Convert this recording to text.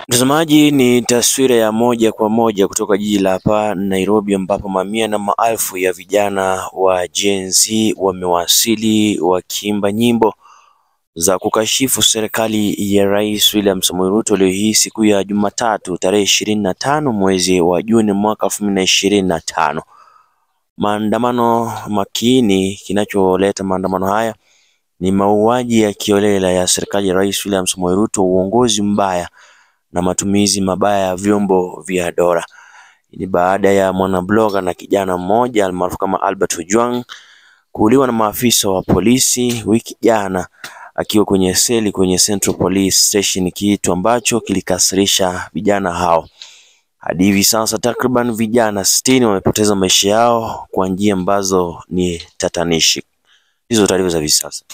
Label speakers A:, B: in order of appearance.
A: Mtazamaji, ni taswira ya moja kwa moja kutoka jiji la hapa Nairobi, ambapo mamia na maelfu ya vijana wa Gen Z wamewasili wakiimba nyimbo za kukashifu serikali ya Rais William Samoei Ruto leo hii siku ya Jumatatu tarehe 25 mwezi wa Juni mwaka 2025. Maandamano makini, kinacholeta maandamano haya ni mauaji ya kiolela ya serikali ya Rais William Samoei Ruto, uongozi mbaya na matumizi mabaya ya vyombo vya dola. Ni baada ya mwanabloga na kijana mmoja almaarufu kama Albert Ojwang kuuliwa na maafisa wa polisi wiki jana akiwa kwenye seli kwenye Central Police Station, kitu ambacho kilikasirisha vijana hao. Hadi hivi sasa takriban vijana 60 wamepoteza maisha yao kwa njia ambazo ni tatanishi. Hizo taarifa za hivi sasa.